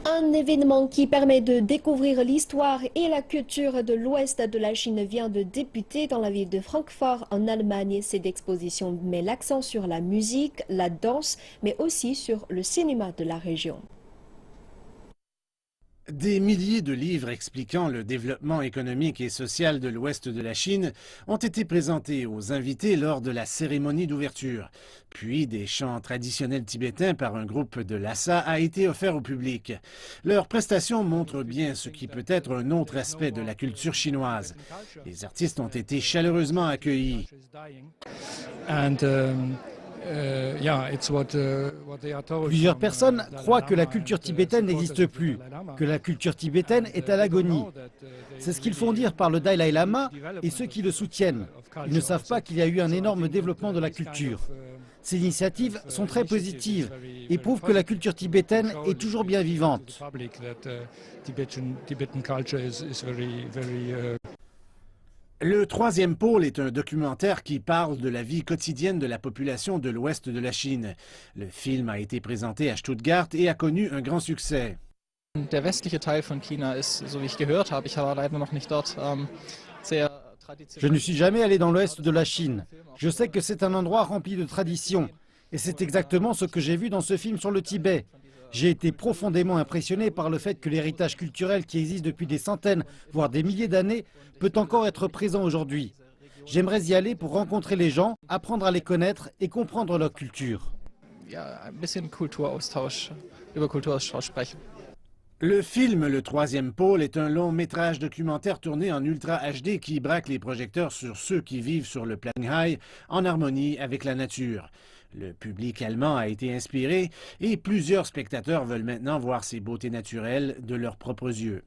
Un événement qui permet de découvrir l'histoire et la culture de l'ouest de la Chine vient de débuter dans la ville de Francfort en Allemagne. Cette exposition met l'accent sur la musique, la danse, mais aussi sur le cinéma de la région. Des milliers de livres expliquant le développement économique et social de l'ouest de la Chine ont été présentés aux invités lors de la cérémonie d'ouverture. Puis des chants traditionnels tibétains par un groupe de Lhasa a été offert au public. Leur prestation montre bien ce qui peut être un autre aspect de la culture chinoise. Les artistes ont été chaleureusement accueillis. Plusieurs personnes croient que la culture tibétaine n'existe plus, que la culture tibétaine est à l'agonie. C'est ce qu'ils font dire par le Dalai Lama et ceux qui le soutiennent. Ils ne savent pas qu'il y a eu un énorme développement de la culture. Ces initiatives sont très positives et prouvent que la culture tibétaine est toujours bien vivante. Le troisième pôle est un documentaire qui parle de la vie quotidienne de la population de l'ouest de la Chine. Le film a été présenté à Stuttgart et a connu un grand succès. Der westliche Teil von China ist, so wie ich gehört habe, ich war leider noch nicht dort, sehr traditionnel. Je ne suis jamais allé dans l'ouest de la Chine. Je sais que c'est un endroit rempli de traditions. Et c'est exactement ce que j'ai vu dans ce film sur le Tibet. J'ai été profondément impressionné par le fait que l'héritage culturel qui existe depuis des centaines, voire des milliers d'années, peut encore être présent aujourd'hui. J'aimerais y aller pour rencontrer les gens, apprendre à les connaître et comprendre leur culture. Ja, ein bisschen Kulturaustausch, über Kulturaustausch sprechen. Le film Le Troisième Pôle est un long métrage documentaire tourné en Ultra HD qui braque les projecteurs sur ceux qui vivent sur le Planghai en harmonie avec la nature. Le public allemand a été inspiré et plusieurs spectateurs veulent maintenant voir ces beautés naturelles de leurs propres yeux.